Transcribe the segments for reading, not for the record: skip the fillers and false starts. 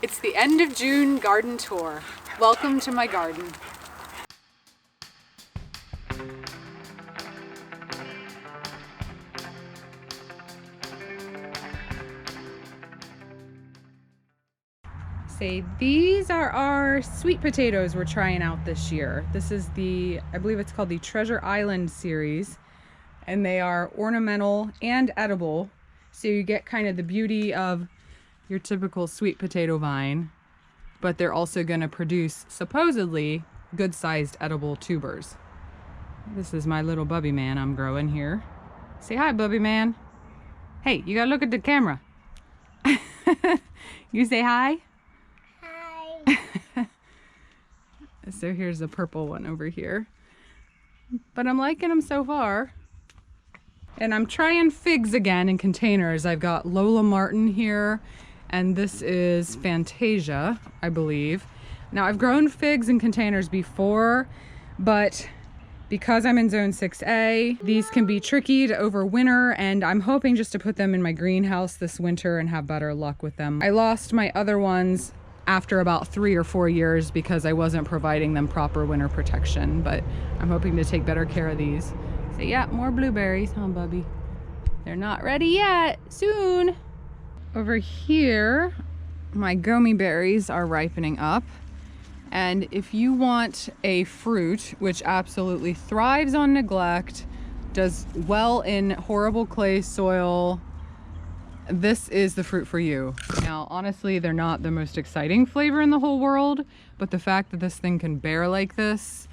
It's the end of June garden tour. Welcome to my garden. Say, these are our sweet potatoes we're trying out this year. This is I believe it's called the Treasure Island series, and they are ornamental and edible. So you get kind of the beauty of your typical sweet potato vine, but they're also going to produce supposedly good-sized edible tubers. This is my little bubby man I'm growing here. Say hi, bubby man. Hey, you gotta look at the camera. You say hi? Hi. So here's a purple one over here. But I'm liking them so far. And I'm trying figs again in containers. I've got Lola Martin here, and this is Fantasia, I believe. Now, I've grown figs in containers before, but because I'm in zone 6A, these can be tricky to overwinter, and I'm hoping just to put them in my greenhouse this winter and have better luck with them. I lost my other ones after about 3 or 4 years because I wasn't providing them proper winter protection, but I'm hoping to take better care of these. So yeah, more blueberries, huh, Bubby? They're not ready yet. Soon. Over here, my gomi berries are ripening up. And if you want a fruit which absolutely thrives on neglect, does well in horrible clay soil, this is the fruit for you. Now, honestly, they're not the most exciting flavor in the whole world, but the fact that this thing can bear like this,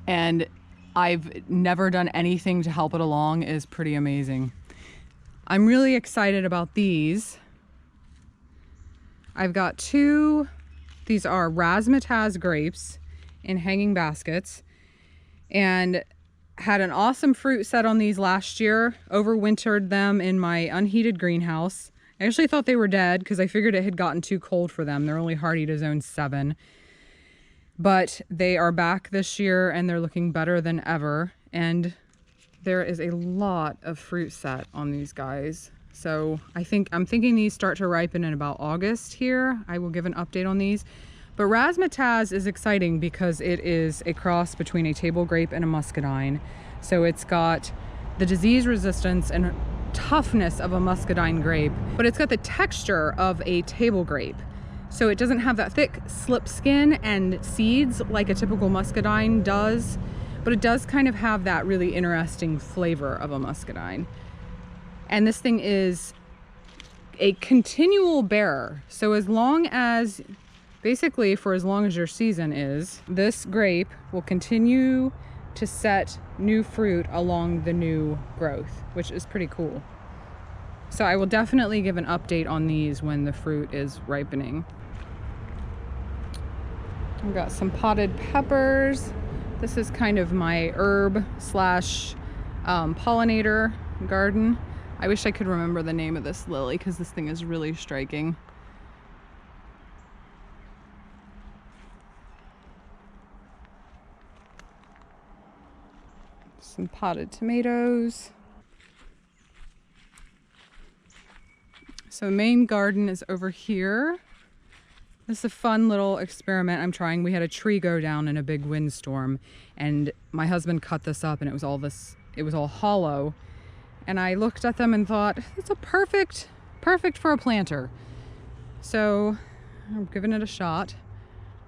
and I've never done anything to help it along, is pretty amazing. I'm really excited about these. I've got two, these are razzmatazz grapes in hanging baskets, and had an awesome fruit set on these last year. Overwintered them in my unheated greenhouse. I actually thought they were dead because I figured it had gotten too cold for them. They're only hardy to zone 7. But they are back this year and they're looking better than ever. And there is a lot of fruit set on these guys. So I'm thinking these start to ripen in about August here. I will give an update on these. But razzmatazz is exciting because it is a cross between a table grape and a muscadine. So it's got the disease resistance and toughness of a muscadine grape, but it's got the texture of a table grape. So it doesn't have that thick slip skin and seeds like a typical muscadine does, but it does kind of have that really interesting flavor of a muscadine. And this thing is a continual bearer. So basically for as long as your season is, this grape will continue to set new fruit along the new growth, which is pretty cool. So I will definitely give an update on these when the fruit is ripening. I've got some potted peppers. This is kind of my herb slash pollinator garden. I wish I could remember the name of this lily because this thing is really striking. Some potted tomatoes. So main garden is over here. This is a fun little experiment I'm trying. We had a tree go down in a big windstorm, and my husband cut this up, and it was all hollow. And I looked at them and thought, it's a perfect for a planter. So I'm giving it a shot.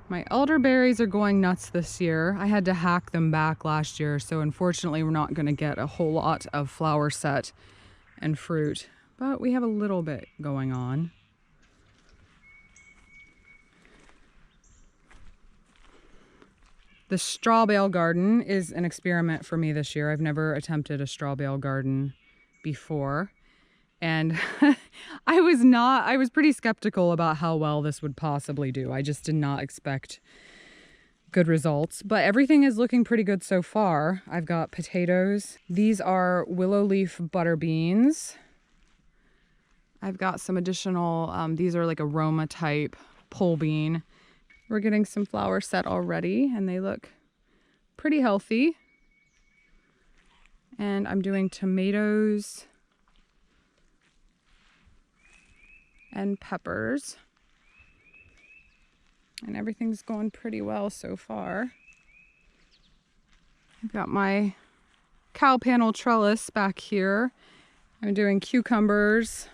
My elderberries are going nuts this year. I had to hack them back last year, so unfortunately we're not going to get a whole lot of flower set and fruit, but we have a little bit going on. The straw bale garden is an experiment for me this year. I've never attempted a straw bale garden before. And I was pretty skeptical about how well this would possibly do. I just did not expect good results, but everything is looking pretty good so far. I've got potatoes. These are willow leaf butter beans. I've got some additional, these are like aroma type pole bean. We're getting some flowers set already and they look pretty healthy. And I'm doing tomatoes. and peppers. And everything's going pretty well so far. I've got my cow panel trellis back here. I'm doing cucumbers.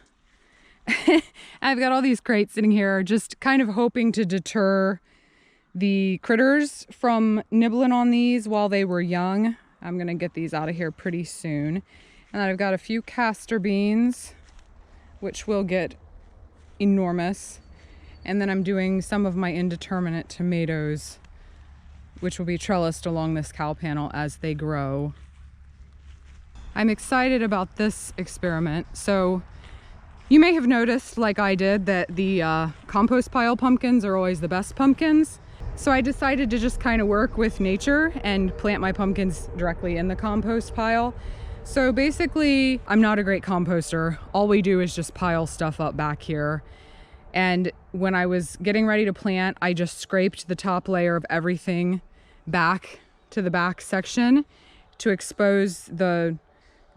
I've got all these crates sitting here just kind of hoping to deter the critters from nibbling on these while they were young. I'm gonna get these out of here pretty soon. And then I've got a few castor beans, which will get enormous. And then I'm doing some of my indeterminate tomatoes, which will be trellised along this cow panel as they grow. I'm excited about this experiment. So you may have noticed, like I did, that the compost pile pumpkins are always the best pumpkins. So I decided to just kind of work with nature and plant my pumpkins directly in the compost pile. So basically, I'm not a great composter. All we do is just pile stuff up back here. And when I was getting ready to plant, I just scraped the top layer of everything back to the back section to expose the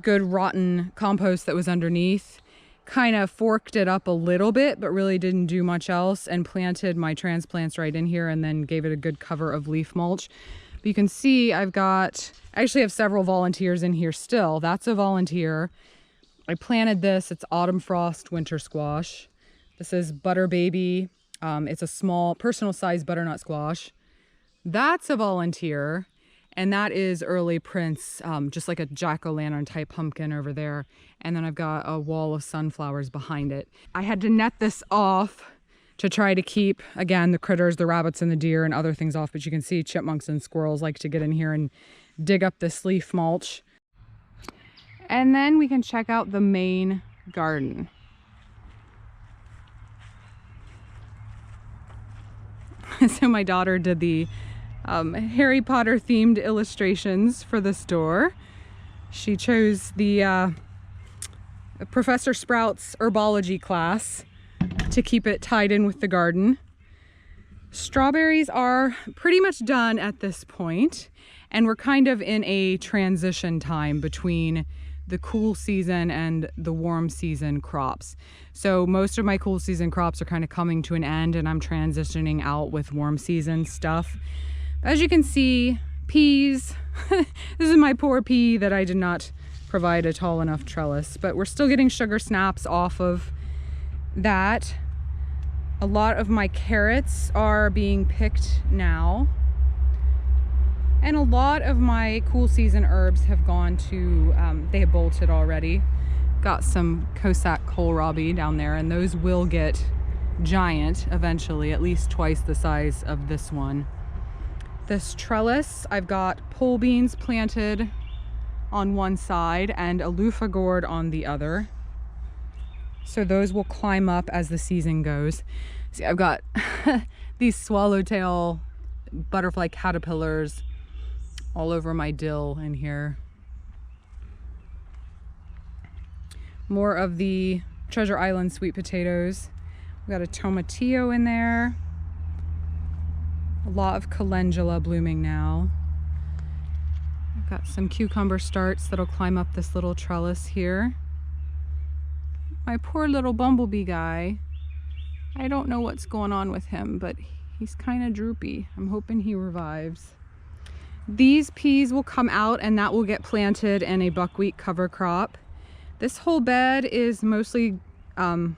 good rotten compost that was underneath. Kind of forked it up a little bit, but really didn't do much else, and planted my transplants right in here and then gave it a good cover of leaf mulch. But you can see I actually have several volunteers in here still. That's a volunteer. I planted this. It's autumn frost winter squash. This is butter baby. It's a small personal size butternut squash. That's a volunteer. And that is early Prince, just like a jack-o'-lantern type pumpkin over there. And then I've got a wall of sunflowers behind it. I had to net this off to try to keep, again, the critters, the rabbits and the deer and other things off. But you can see chipmunks and squirrels like to get in here and dig up this leaf mulch. And then we can check out the main garden. So my daughter did the Harry Potter themed illustrations for this door. She chose the Professor Sprout's herbology class to keep it tied in with the garden. Strawberries are pretty much done at this point, and we're kind of in a transition time between the cool season and the warm season crops. So most of my cool season crops are kind of coming to an end, and I'm transitioning out with warm season stuff. As you can see, peas. This is my poor pea that I did not provide a tall enough trellis, but we're still getting sugar snaps off of that. A lot of my carrots are being picked now. And a lot of my cool season herbs have gone to, they have bolted already. Got some Cossack kohlrabi down there, and those will get giant eventually, at least twice the size of this one. This trellis, I've got pole beans planted on one side and a loofah gourd on the other. So those will climb up as the season goes. See, I've got these swallowtail butterfly caterpillars all over my dill in here. More of the Treasure Island sweet potatoes. We've got a tomatillo in there. A lot of calendula blooming now. I've got some cucumber starts that'll climb up this little trellis here. My poor little bumblebee guy. I don't know what's going on with him, but he's kind of droopy. I'm hoping he revives. These peas will come out and that will get planted in a buckwheat cover crop. This whole bed is mostly got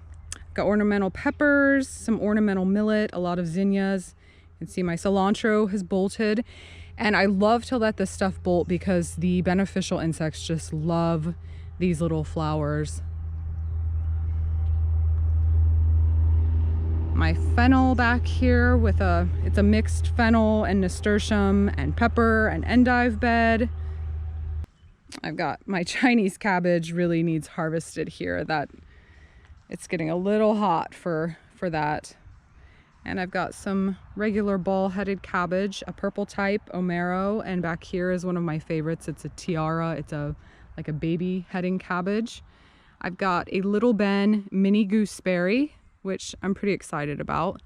ornamental peppers, some ornamental millet, a lot of zinnias. You can see my cilantro has bolted, and I love to let this stuff bolt because the beneficial insects just love these little flowers. My fennel back here with it's a mixed fennel and nasturtium and pepper and endive bed. I've got my Chinese cabbage really needs harvested here. That it's getting a little hot for that. And I've got some regular ball-headed cabbage, a purple type, Omero, and back here is one of my favorites. It's a tiara. It's like a baby heading cabbage. I've got a Little Ben mini gooseberry, which I'm pretty excited about.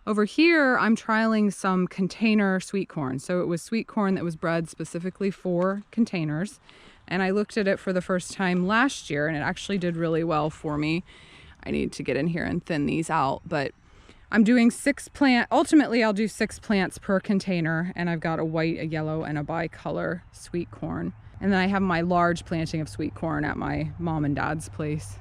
Over here, I'm trialing some container sweet corn. So it was sweet corn that was bred specifically for containers. And I looked at it for the first time last year, and it actually did really well for me. I need to get in here and thin these out, but I'm doing ultimately I'll do 6 plants per container, and I've got a white, a yellow, and a bicolor sweet corn. And then I have my large planting of sweet corn at my mom and dad's place.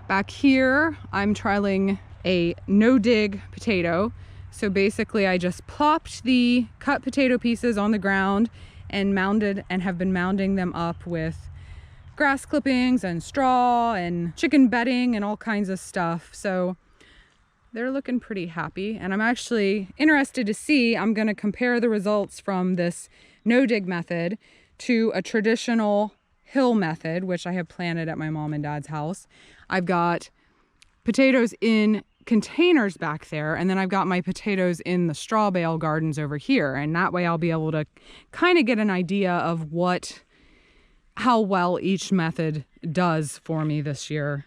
Back here, I'm trialing a no-dig potato. So basically I just plopped the cut potato pieces on the ground and have been mounding them up with grass clippings and straw and chicken bedding and all kinds of stuff. So they're looking pretty happy, and I'm actually interested to see, I'm gonna compare the results from this no-dig method to a traditional hill method, which I have planted at my mom and dad's house. I've got potatoes in containers back there, and then I've got my potatoes in the straw bale gardens over here, and that way I'll be able to kind of get an idea of how well each method does for me this year.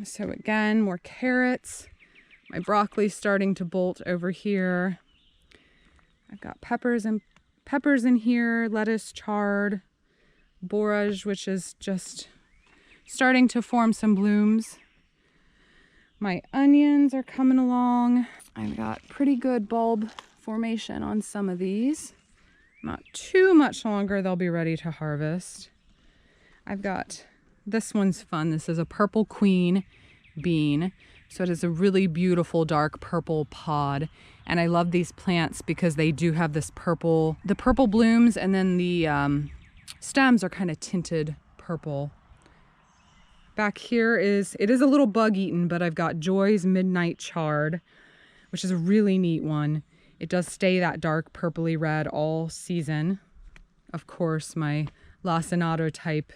So again, more carrots. My broccoli's starting to bolt over here. I've got peppers in here, lettuce, chard, borage, which is just starting to form some blooms. My onions are coming along. I've got pretty good bulb formation on some of these. Not too much longer, they'll be ready to harvest. I've got, this one's fun. This is a purple queen bean. So it is a really beautiful dark purple pod. And I love these plants because they do have this purple, the purple blooms, and then the stems are kind of tinted purple. Back here it is a little bug eaten, but I've got Joy's Midnight Chard, which is a really neat one. It does stay that dark purpley red all season. Of course, my lacinato type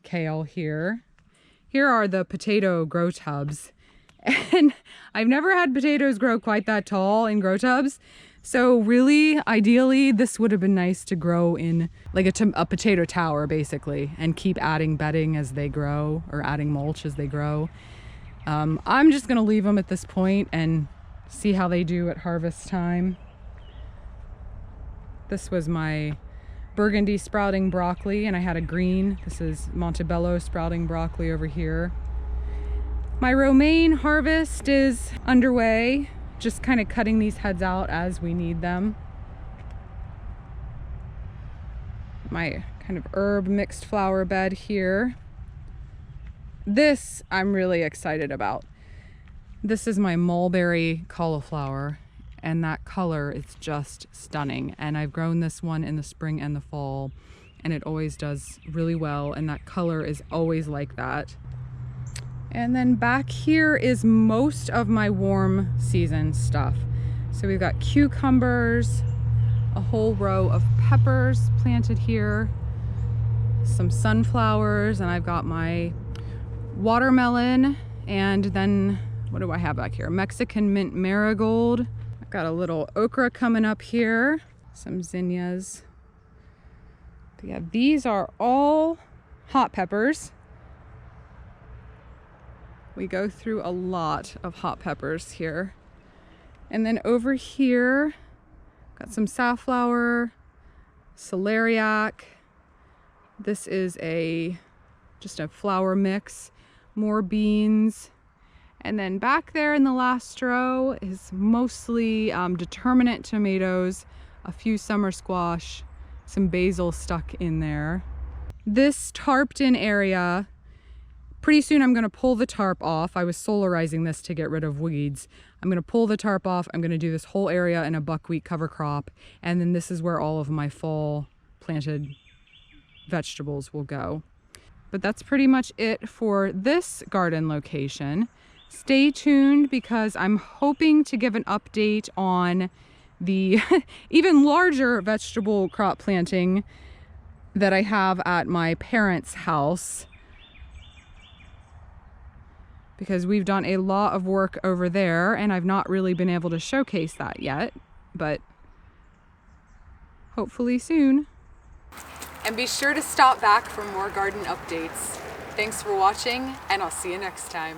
kale here. Here are the potato grow tubs. And I've never had potatoes grow quite that tall in grow tubs. So really, ideally, this would have been nice to grow in like a potato tower, basically, and keep adding bedding as they grow, or adding mulch as they grow. I'm just gonna leave them at this point and see how they do at harvest time. This was my burgundy sprouting broccoli, and I had a green. This is Montebello sprouting broccoli over here. My romaine harvest is underway, just kind of cutting these heads out as we need them. My kind of herb mixed flower bed here. This I'm really excited about. This is my mulberry cauliflower, and that color is just stunning. And I've grown this one in the spring and the fall, and it always does really well, and that color is always like that. And then back here is most of my warm season stuff. So we've got cucumbers, a whole row of peppers planted here, some sunflowers, and I've got my watermelon, and then what do I have back here? Mexican mint marigold. I've got a little okra coming up here, some zinnias. But yeah, these are all hot peppers. We go through a lot of hot peppers here. And then over here, got some safflower, celeriac. This is just a flower mix, more beans. And then back there in the last row is mostly determinate tomatoes, a few summer squash, some basil stuck in there. This tarped in area, pretty soon I'm gonna pull the tarp off. I was solarizing this to get rid of weeds. I'm gonna pull the tarp off. I'm gonna do this whole area in a buckwheat cover crop. And then this is where all of my fall planted vegetables will go. But that's pretty much it for this garden location. Stay tuned because I'm hoping to give an update on the even larger vegetable crop planting that I have at my parents' house, because we've done a lot of work over there and I've not really been able to showcase that yet, but hopefully soon. And be sure to stop back for more garden updates. Thanks for watching, and I'll see you next time.